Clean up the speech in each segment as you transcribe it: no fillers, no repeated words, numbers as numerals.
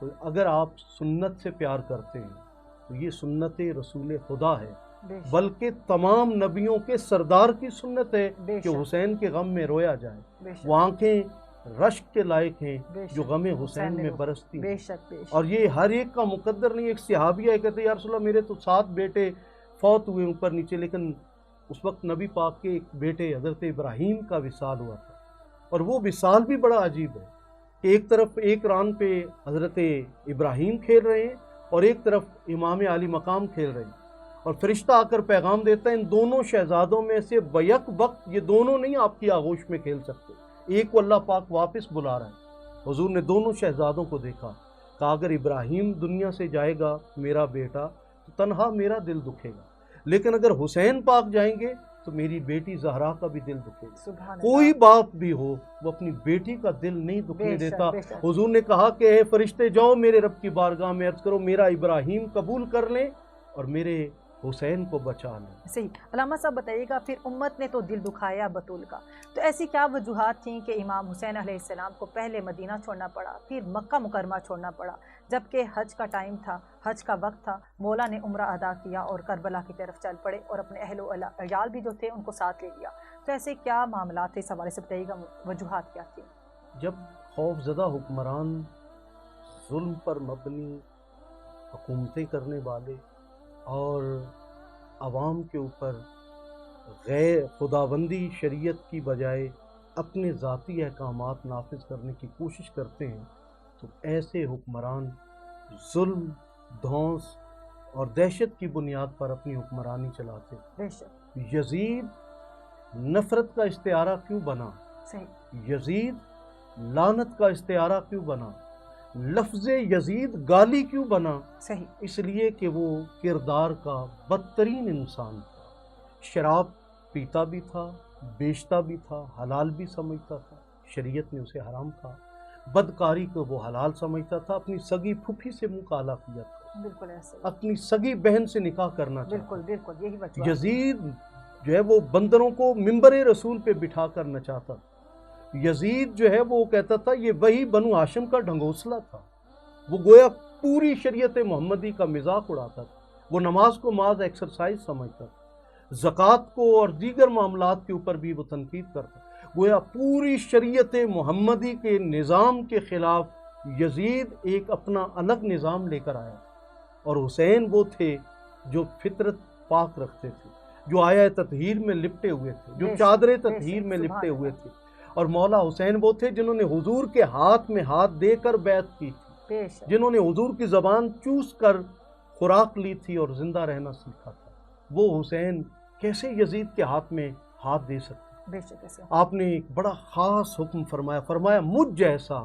تو اگر آپ سنت سے پیار کرتے ہیں تو یہ سنت رسول خدا ہے، بے شک بلکہ تمام نبیوں کے سردار کی سنت ہے بے کہ شک حسین کے غم میں رویا جائے۔ بے شک وہ آنکھیں رشک کے لائق ہیں بے جو شک غم حسین میں رو- برستی بے ہیں۔ شک بے اور شک یہ ہر ایک کا مقدر نہیں۔ ایک صحابیہ ہے کہتے ہیں یا رسول اللہ میرے تو 7 بیٹے فوت ہوئے اوپر نیچے، لیکن اس وقت نبی پاک کے ایک بیٹے حضرت ابراہیم کا وصال ہوا تھا، اور وہ وصال بھی بڑا عجیب ہے کہ ایک طرف ایک ران پہ حضرت ابراہیم کھیل رہے ہیں اور ایک طرف امام علی مقام کھیل رہے ہیں، اور فرشتہ آ کر پیغام دیتا ہے ان دونوں شہزادوں میں سے بیک وقت یہ دونوں نہیں آپ کی آغوش میں کھیل سکتے، ایک کو اللہ پاک واپس بلا رہا ہے۔ حضور نے دونوں شہزادوں کو دیکھا، کہا اگر ابراہیم دنیا سے جائے گا میرا بیٹا تو تنہا میرا دل دکھے گا، لیکن اگر حسین پاک جائیں گے تو میری بیٹی زہرا کا بھی دل دکھے گا۔ سبحان کوئی اللہ باپ بھی ہو وہ اپنی بیٹی کا دل نہیں دکھنے بے شک دیتا۔ بے شک حضور نے کہا کہ اے فرشتے جاؤ میرے رب کی بارگاہ میں عرض کرو میرا ابراہیم قبول کر لیں اور میرے حسین کو بچا لیں۔ صحیح۔ علامہ صاحب بتائیے گا، پھر امت نے تو دل دکھایا بطول کا، تو ایسی کیا وجوہات تھیں کہ امام حسین علیہ السلام کو پہلے مدینہ چھوڑنا پڑا، پھر مکہ مکرمہ چھوڑنا پڑا، جبکہ حج کا ٹائم تھا، حج کا وقت تھا، مولا نے عمرہ ادا کیا اور کربلا کی طرف چل پڑے اور اپنے اہل و عیال بھی جو تھے ان کو ساتھ لے لیا؟ تو ایسے کیا معاملات تھے، اس حوالے سے بتائیے گا، وجوہات کیا تھی؟ جب خوف زدہ حکمران ظلم پر مبنی حکومتیں کرنے والے اور عوام کے اوپر غیر خداوندی شریعت کی بجائے اپنے ذاتی احکامات نافذ کرنے کی کوشش کرتے ہیں تو ایسے حکمران ظلم، دھونس اور دہشت کی بنیاد پر اپنی حکمرانی چلاتے ہیں۔ بے شک یزید نفرت کا استعارہ کیوں بنا؟ صحیح یزید لعنت کا استعارہ کیوں بنا؟ لفظ یزید گالی کیوں بنا؟ صحیح اس لیے کہ وہ کردار کا بدترین انسان تھا، شراب پیتا بھی تھا، بیچتا بھی تھا، حلال بھی سمجھتا تھا، شریعت نے اسے حرام کہا، بدکاری کو وہ حلال سمجھتا تھا، اپنی سگی پھوپھی سے منہ کالا کیا تھا، بالکل ایسے ہی، اپنی سگی بہن سے نکاح کرنا چاہتا بالکل بالکل یہی وجہ تھا۔ یزید جو ہے وہ بندروں کو منبر رسول پہ بٹھا کر نچاتا تھا۔ یزید جو ہے وہ کہتا تھا یہ وہی بنو ہاشم کا ڈھنگوسلہ تھا، وہ گویا پوری شریعت محمدی کا مذاق اڑاتا تھا، وہ نماز کو محض ایکسرسائز سمجھتا تھا، زکوٰۃ کو اور دیگر معاملات کے اوپر بھی وہ تنقید کرتا، گویا پوری شریعت محمدی کے نظام کے خلاف یزید ایک اپنا الگ نظام لے کر آیا، اور حسین وہ تھے جو فطرت پاک رکھتے تھے، جو آیا تطہیر میں لپٹے ہوئے تھے، جو چادر تطہیر میں لپٹے ہوئے تھے، اور مولا حسین وہ تھے جنہوں نے حضور کے ہاتھ میں ہاتھ دے کر بیعت کی تھی، جنہوں نے حضور کی زبان چوس کر خوراک لی تھی اور زندہ رہنا سیکھا تھا۔ وہ حسین کیسے یزید کے ہاتھ میں ہاتھ دے سکتے؟ بے شک ایسے آپ نے ایک بڑا خاص حکم فرمایا مجھ جیسا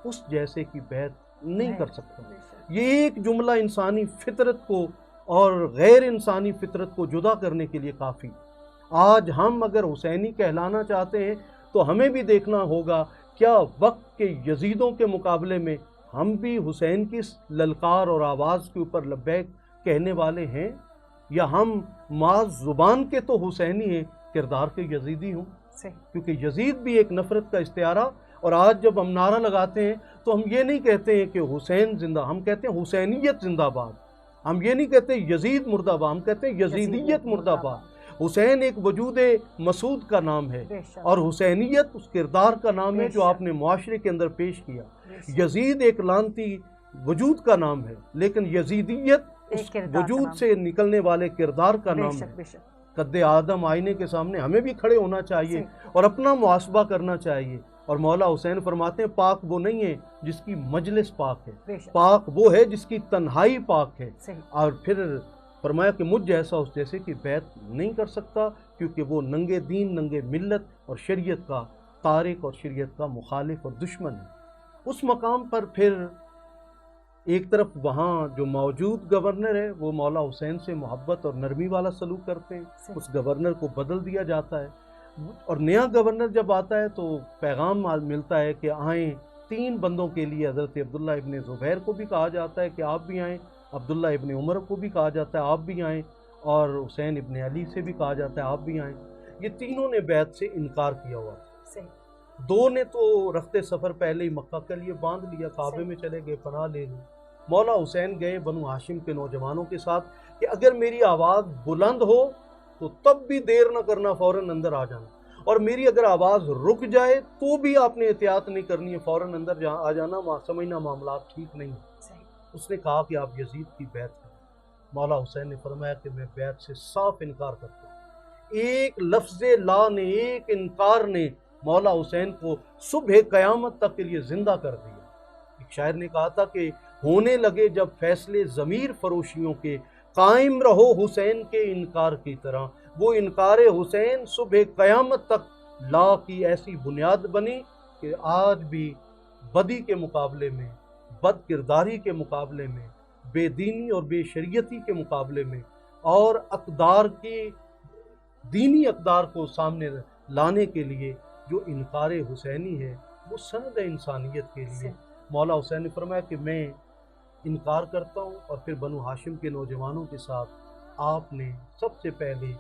اس جیسے کی بیعت نہیں کر سکتا۔ بے شک یہ ایک جملہ انسانی فطرت کو اور غیر انسانی فطرت کو جدا کرنے کے لیے کافی۔ آج ہم اگر حسینی کہلانا چاہتے ہیں تو ہمیں بھی دیکھنا ہوگا کیا وقت کے یزیدوں کے مقابلے میں ہم بھی حسین کی للکار اور آواز کے اوپر لبیک کہنے والے ہیں، یا ہم معاذ زبان کے تو حسینی ہیں کردار کے یزیدی ہوں؟ صحیح کیونکہ یزید بھی ایک نفرت کا استعارہ، اور آج جب ہم نعرہ لگاتے ہیں تو ہم یہ نہیں کہتے ہیں کہ حسین زندہ، ہم کہتے ہیں حسینیت زندہ باد، ہم یہ نہیں کہتے یزید مردہ باد، ہم کہتے ہیں یزیدیت مردہ باد۔ حسین ایک وجود مسعود کا نام ہے بے شک اور حسینیت اس کردار کا نام ہے بے جو شک آپ نے معاشرے کے اندر پیش کیا۔ بے شک یزید ایک لعنتی وجود کا نام ہے، لیکن یزیدیت اس ایک کردار کا وجود نام سے نکلنے والے کردار کا بے نام شک ہے۔ بے شک قد آدم آئینے کے سامنے ہمیں بھی کھڑے ہونا چاہیے صحیح اور اپنا محاسبہ کرنا چاہیے، اور مولا حسین فرماتے ہیں پاک وہ نہیں ہے جس کی مجلس پاک ہے، بے شک پاک وہ ہے جس کی تنہائی پاک ہے۔ صحیح اور پھر فرمایا کہ مجھ جیسا اس جیسے کی بیعت نہیں کر سکتا، کیونکہ وہ ننگے دین، ننگے ملت اور شریعت کا تارک اور شریعت کا مخالف اور دشمن ہے۔ اس مقام پر پھر ایک طرف وہاں جو موجود گورنر ہے وہ مولا حسین سے محبت اور نرمی والا سلوک کرتے ہیں، اس گورنر کو بدل دیا جاتا ہے، اور نیا گورنر جب آتا ہے تو پیغام ملتا ہے کہ آئیں 3 بندوں کے لیے۔ حضرت عبداللہ ابن زبیر کو بھی کہا جاتا ہے کہ آپ بھی آئیں، عبداللہ ابن عمر کو بھی کہا جاتا ہے آپ بھی آئیں، اور حسین ابن علی سے بھی کہا جاتا ہے آپ بھی آئیں۔ یہ تینوں نے بیعت سے انکار کیا ہوا تھا، صحیح دو نے تو رخت سفر پہلے ہی مکہ کے لیے باندھ لیا، کعبے میں چلے گئے، پناہ لے لی۔ مولا حسین گئے بنو ہاشم کے نوجوانوں کے ساتھ کہ اگر میری آواز بلند ہو تو تب بھی دیر نہ کرنا، فوراً اندر آ جانا، اور میری اگر آواز رک جائے تو بھی آپ نے احتیاط نہیں کرنی ہے، فوراً اندر آ جانا، سمجھنا معاملات ٹھیک نہیں ہیں۔ اس نے کہا کہ آپ یزید کی بیعت کریں۔ مولا حسین نے فرمایا کہ میں بیعت سے صاف انکار کرتا ہوں۔ ایک لفظ لا نے، ایک انکار نے مولا حسین کو صبح قیامت تک کے لیے زندہ کر دیا۔ ایک شاعر نے کہا تھا کہ ہونے لگے جب فیصلے ضمیر فروشیوں کے، قائم رہو حسین کے انکار کی طرح۔ وہ انکار حسین صبح قیامت تک لا کی ایسی بنیاد بنی کہ آج بھی بدی کے مقابلے میں، بد کرداری کے مقابلے میں، بے دینی اور بے شریعتی کے مقابلے میں، اور اقدار کی دینی اقدار کو سامنے لانے کے لیے جو انکار حسینی ہے وہ سند ہے انسانیت کے لیے۔ مولا حسین نے فرمایا کہ میں انکار کرتا ہوں، اور پھر بنو ہاشم کے نوجوانوں کے ساتھ آپ نے سب سے پہلے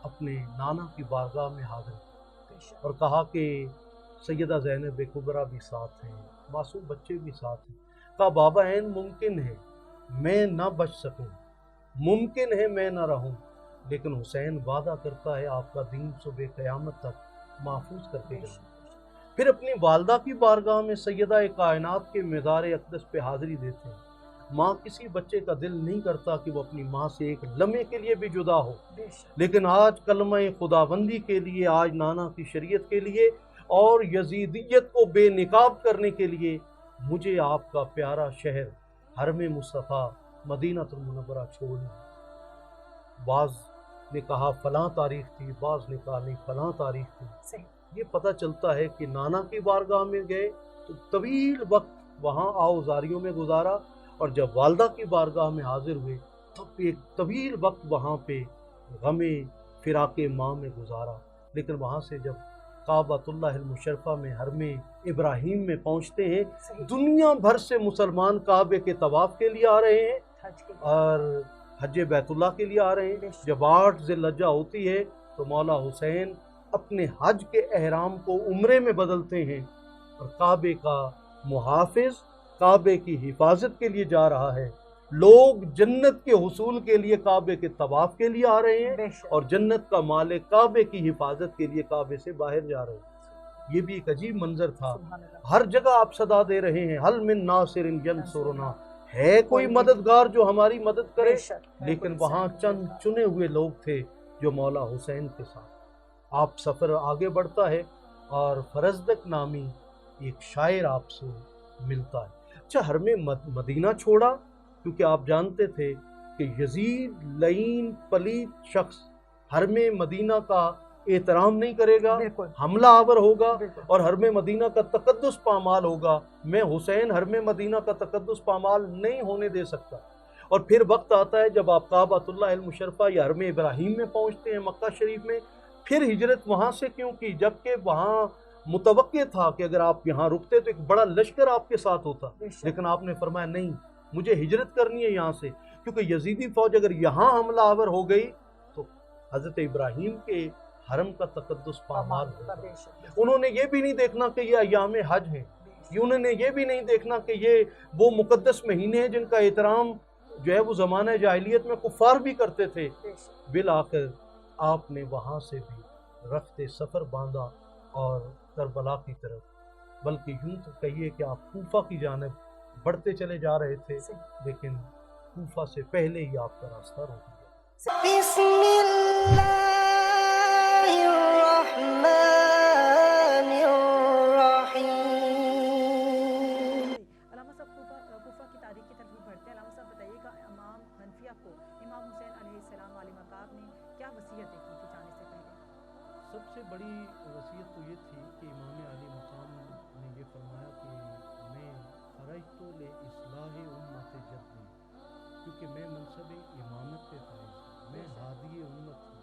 اپنے نانا کی بارگاہ میں حاضر کیا اور کہا کہ سیدہ زینب کبریٰ بھی ساتھ ہیں، معصوم بچے بھی ساتھ ہیں۔ کہا بابا عین ممکن ہے میں نہ بچ سکوں، ممکن ہے میں نہ رہوں، لیکن حسین وعدہ کرتا ہے آپ کا دین صبح قیامت تک محفوظ کر کے جاؤں۔ پھر اپنی والدہ کی بارگاہ میں سیدہ کائنات کے مزار اقدس پہ حاضری دیتے ہیں۔ ماں کسی بچے کا دل نہیں کرتا کہ وہ اپنی ماں سے ایک لمحے کے لیے بھی جدا ہو، لیکن آج کلمہ خداوندی کے لیے، آج نانا کی شریعت کے لیے اور یزیدیت کو بے نقاب کرنے کے لیے مجھے آپ کا پیارا شہر حرم مصطفیٰ مدینہ المنورہ چھوڑنا۔ بعض نے کہا فلاں تاریخ تھی، بعض نے کہا نہیں فلاں تاریخ تھی۔ یہ پتہ چلتا ہے کہ نانا کی بارگاہ میں گئے تو طویل وقت وہاں آوزاریوں میں گزارا، اور جب والدہ کی بارگاہ میں حاضر ہوئے تب ایک طویل وقت وہاں پہ غم فراق ماں میں گزارا۔ لیکن وہاں سے جب کعبۃ اللہ المشرفہ میں حرم ابراہیم میں پہنچتے ہیں، دنیا بھر سے مسلمان کعبے کے طواف کے لیے آ رہے ہیں اور حج بیت اللہ کے لیے آ رہے ہیں۔ جب 8 ذی الحجہ ہوتی ہے تو مولا حسین اپنے حج کے احرام کو عمرے میں بدلتے ہیں، اور کعبے کا محافظ کعبے کی حفاظت کے لیے جا رہا ہے۔ لوگ جنت کے حصول کے لیے کعبے کے طواف کے لیے آ رہے ہیں، اور جنت کا مالک کعبے کی حفاظت کے لیے کعبے سے باہر جا رہے ہیں۔ یہ بھی ایک عجیب منظر تھا۔ ہر جگہ آپ صدا دے رہے ہیں حل من ناصر ینصرنا، ہے کوئی مددگار جو ہماری مدد کرے، لیکن وہاں چند چنے ہوئے لوگ تھے جو مولا حسین کے ساتھ۔ آپ سفر آگے بڑھتا ہے اور فرزدق نامی ایک شاعر آپ سے ملتا ہے۔ اچھا، حرم مدینہ چھوڑا کیونکہ آپ جانتے تھے کہ یزید لعین پلیت شخص حرم مدینہ کا احترام نہیں کرے گا، حملہ آور ہوگا اور حرم مدینہ کا تقدس پامال ہوگا۔ میں حسین حرم مدینہ کا تقدس پامال نہیں ہونے دے سکتا۔ اور پھر وقت آتا ہے جب آپ کعبۃ اللہ المشرفہ یا حرم ابراہیم میں پہنچتے ہیں، مکہ شریف میں۔ پھر ہجرت وہاں سے کیوں کی؟ جبکہ وہاں متوقع تھا کہ اگر آپ یہاں رکتے تو ایک بڑا لشکر آپ کے ساتھ ہوتا، لیکن آپ نے فرمایا نہیں، مجھے ہجرت کرنی ہے یہاں سے، کیونکہ یزیدی فوج اگر یہاں حملہ آور ہو گئی تو حضرت ابراہیم کے حرم کا تقدس پامال ہوگا۔ انہوں نے یہ بھی نہیں دیکھنا کہ یہ ایام حج ہیں، انہوں نے یہ بھی نہیں دیکھنا کہ یہ وہ مقدس مہینے ہیں جن کا احترام جو ہے وہ زمانہ جاہلیت میں کفار بھی کرتے تھے۔ بالآخر آپ نے وہاں سے بھی رخت سفر باندھا اور کربلا کی طرف، بلکہ یوں تو کہیے کہ آپ کوفہ کی جانب بڑھتے چلے جا رہے تھے، لیکن کوفہ سے پہلے ہی آپ کا راستہ رک گیا۔ بسم اللہ الرحمن الرحیم۔ علامہ صاحب کوفہ کی تاریخ کی طرف بھی بڑھتے ہیں۔ علامہ صاحب بتائیے گا امام حنفیہ کو امام حسین علیہ السلام علیہ مقام نے کیا وصیتیں کی تھی جانے سے پہلے؟ سب سے بڑی وصیت تو یہ تھی کہ امام علی مقام نے یہ فرمایا کہ میں خرجت لاصلاح امت جدی، کیونکہ میں منصب امامت پہ فائز ہوں، میں ہادی امت ہوں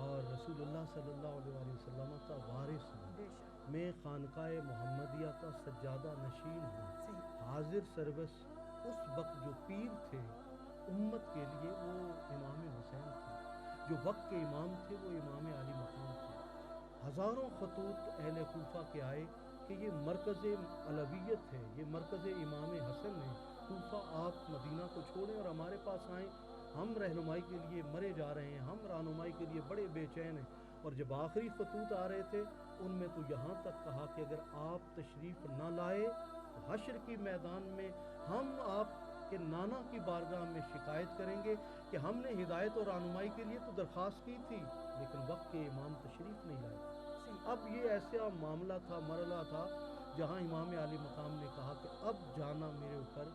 اور رسول اللہ صلی اللہ علیہ وسلم کا وارث ہوں، میں خانقاہ محمدیہ کا سجادہ نشین ہوں، حاضر سروس۔ اس وقت جو پیر تھے امت کے لیے وہ امام حسین تھے، جو وقت کے امام تھے وہ امام علی مقام تھے۔ ہزاروں خطوط اہل کوفہ کے آئے کہ یہ مرکز علویت ہے، یہ مرکز امام حسن ہے، کوفہ آپ مدینہ کو چھوڑیں اور ہمارے پاس آئیں، ہم رہنمائی کے لیے مرے جا رہے ہیں، ہم رہنمائی کے لیے بڑے بے چین ہیں۔ اور جب آخری خطوط آ رہے تھے ان میں تو یہاں تک کہا کہ اگر آپ تشریف نہ لائے تو حشر کی میدان میں ہم آپ کے نانا کی بارگاہ میں شکایت کریں گے کہ ہم نے ہدایت اور رہنمائی کے لیے تو درخواست کی تھی لیکن وقت کے امام تشریف نہیں لائے۔ اب یہ ایسا معاملہ تھا، مرحلہ تھا جہاں امام عالی مقام نے کہا کہ اب جانا میرے اوپر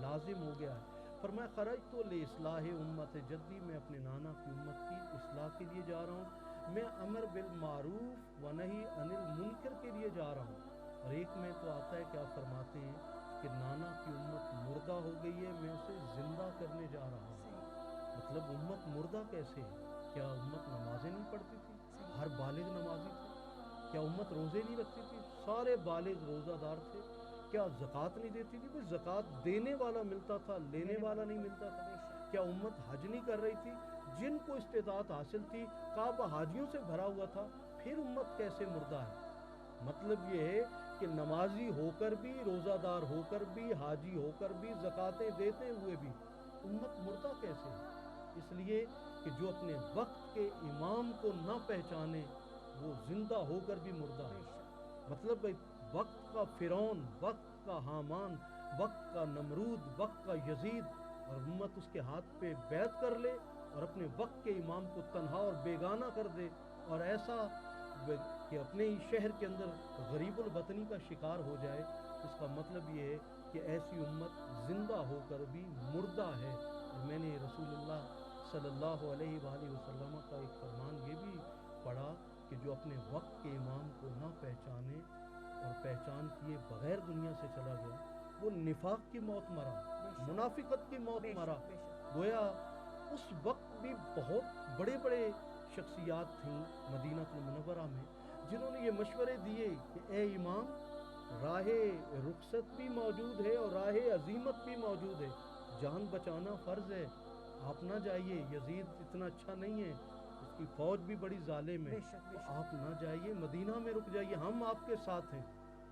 لازم ہو گیا ہے۔ فرمایا خرجت لاصلاح امت جدی، میں اپنے نانا کی امت کی اصلاح کے لیے جا رہا ہوں، میں امر بالمعروف و نہی عن المنکر کے لیے جا رہا ہوں۔ اور ایک میں تو آتا ہے کہ آپ فرماتے ہیں کہ نانا کی امت مردہ ہو گئی ہے، میں اسے زندہ کرنے جا رہا ہوں۔ مطلب امت مردہ کیسے ہے؟ کیا امت نمازیں نہیں پڑھتی تھی؟ ہر بالغ نمازی تھا۔ کیا امت روزے نہیں رکھتی تھی؟ سارے بالغ روزہ دار تھے۔ کیا زکوٰۃ نہیں دیتی تھی؟ بھئی زکوٰۃ دینے والا ملتا تھا، لینے والا نہیں ملتا تھا۔ کیا امت حج نہیں کر رہی تھی؟ جن کو استطاعت حاصل تھی کعبہ حاجیوں سے بھرا ہوا تھا، پھر امت کیسے مردہ ہے؟ مطلب یہ ہے کہ نمازی ہو کر بھی، روزہ دار ہو کر بھی، حاجی ہو کر بھی، زکوٰتیں دیتے ہوئے بھی امت مردہ کیسے ہے؟ اس لیے کہ جو اپنے وقت کے امام کو نہ پہچانے وہ زندہ ہو کر بھی مردہ ہے۔ مطلب وقت کا فرعون، وقت کا حامان، وقت کا نمرود، وقت کا یزید، اور امت اس کے ہاتھ پہ بیعت کر لے اور اپنے وقت کے امام کو تنہا اور بیگانہ کر دے، اور ایسا کہ اپنے ہی شہر کے اندر غریب الوطنی کا شکار ہو جائے، اس کا مطلب یہ ہے کہ ایسی امت زندہ ہو کر بھی مردہ ہے۔ اور میں نے رسول اللہ صلی اللہ علیہ وآلہ وسلم کا ایک فرمان یہ بھی پڑھا کہ جو اپنے وقت کے امام کو نہ پہچانے اور پہچان کیے بغیر دنیا سے چلا گیا وہ نفاق کی موت مرا، منافقت کی موت مرا۔ گویا اس وقت بھی بہت بڑے بڑے شخصیات تھیں مدینہ المنورہ میں جنہوں نے یہ مشورے دیے کہ اے امام، راہ رخصت بھی موجود ہے اور راہ عزیمت بھی موجود ہے، جان بچانا فرض ہے، آپ نہ جائیے، یزید اتنا اچھا نہیں ہے، اس کی فوج بھی بڑی ظالم ہے، تو آپ نہ جائیے، مدینہ میں رک جائیے، ہم آپ کے ساتھ ہیں۔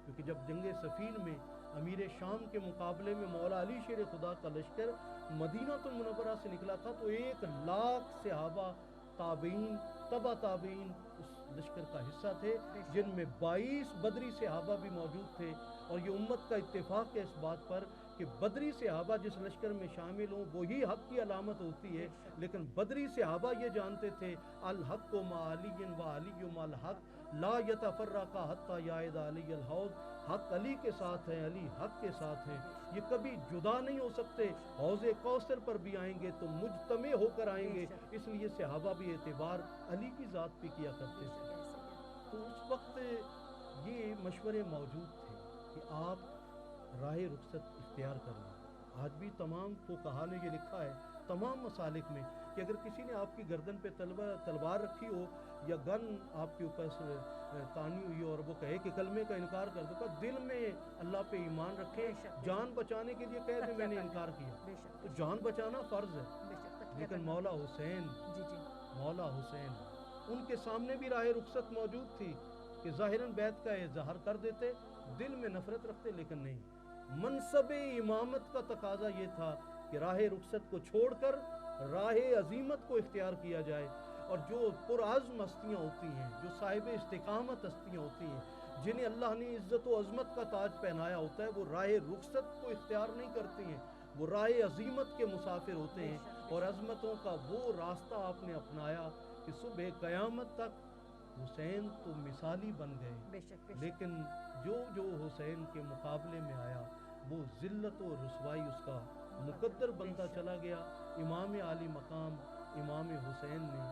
کیونکہ جب جنگ صفین میں امیر شام کے مقابلے میں مولا علی شیر خدا کا لشکر مدینہ المنورہ سے نکلا تھا تو 1,00,000 صحابہ، تابعین، تبع تابعین اس لشکر کا حصہ تھے، جن میں 22 بدری صحابہ بھی موجود تھے۔ اور یہ امت کا اتفاق ہے اس بات پر کہ بدری صحابہ جس لشکر میں شامل ہوں وہی حق کی علامت ہوتی ہے، لیکن بدری صحابہ یہ جانتے تھے الحق مع علی و علی مع الحق لا یتفرقا حتی یعد علی الحوض، حق علی کے ساتھ ہیں، علی حق کے ساتھ ہیں، یہ کبھی جدا نہیں ہو سکتے، حوض کوثر پر بھی آئیں گے تو مجتمع ہو کر آئیں گے۔ اس لیے صحابہ بھی اعتبار علی کی ذات پہ کیا کرتے تھے۔ تو اس وقت یہ مشورے موجود تھے کہ آپ راہ رخصت اختیار کر لیں۔ آج بھی تمام فقہا نے یہ لکھا ہے تمام مسالک میں کہ اگر کسی نے آپ کی گردن پہ تلوار رکھی ہو یا گن آپ کے اوپر تانی ہوئی اور وہ کہے کہ کلمے کا انکار کر دو، دل میں اللہ پہ ایمان رکھے، جان بچانے کے لیے کہہ دے میں نے انکار کیا، تو جان بچانا فرض ہے۔ لیکن مولا حسین، مولا حسین ان کے سامنے بھی راہ رخصت موجود تھی کہ ظاہراً بیعت کا اظہار کر دیتے، دل میں نفرت رکھتے، لیکن نہیں، منصب امامت کا تقاضا یہ تھا کہ راہ رخصت کو چھوڑ کر راہ عزیمت کو اختیار کیا جائے۔ اور جو پرعزم ہستیاں ہوتی ہیں، جو صاحب استقامت ہستیاں ہوتی ہیں، جنہیں اللہ نے عزت و عظمت کا تاج پہنایا ہوتا ہے، وہ راہ رخصت کو اختیار نہیں کرتی ہیں، وہ راہ عزیمت کے مسافر ہوتے ہیں۔ اور عظمتوں کا وہ راستہ آپ نے اپنایا کہ صبح قیامت تک حسین تو مثالی بن گئے، لیکن جو حسین کے مقابلے میں آیا وہ ذلت و رسوائی اس کا مقدر بنتا چلا گیا۔ امام عالی مقام امام حسین نے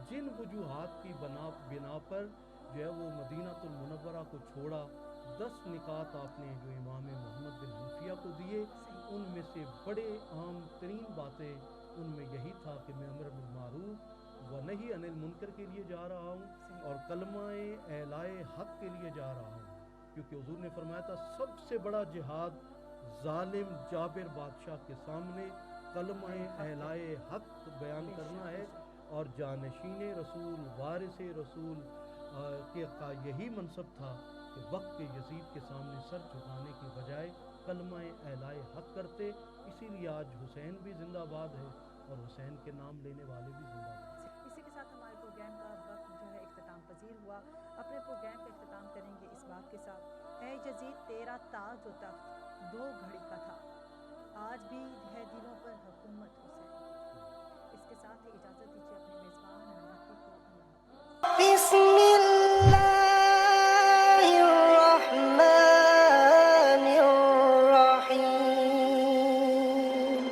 جن وجوہات کی بنا پر جو ہے وہ مدینہ المنورہ کو چھوڑا، 10 نکات آپ نے جو امام محمد بن حنفیہ کو دیے، ان میں سے بڑے عام ترین باتیں ان میں یہی تھا کہ میں امر بالمعروف و نہی عن المنکر کے لیے جا رہا ہوں اور کلمہ اعلائے حق کے لیے جا رہا ہوں، کیونکہ حضور نے فرمایا تھا سب سے بڑا جہاد ظالم جابر بادشاہ کے سامنے کلمہ اعلائے حق بیان کرنا ہے، اور جانشین رسول، وارث رسول کا یہی منصب تھا کہ وقت کے یزید کے سامنے سر جھکانے کی بجائے کلمہ اعلائے حق کرتے. اسی لیے آج حسین بھی زندہ باد ہے اور حسین کے نام لینے والے بھی زندہ باد ہیں. اسی کے ساتھ ہمارے پروگرام کا وقت جو ہے اختتام پذیر ہوا. اپنے پروگرام کا اختتام کریں گے اس بات کے ساتھ: اے یزید تیرا تاج و تخت 2 گھڑی کا تھا، آج بھی ہے دلوں پر حکومت حسین. اس کے ساتھ ہی اجازت دیجیے اپنے میزبان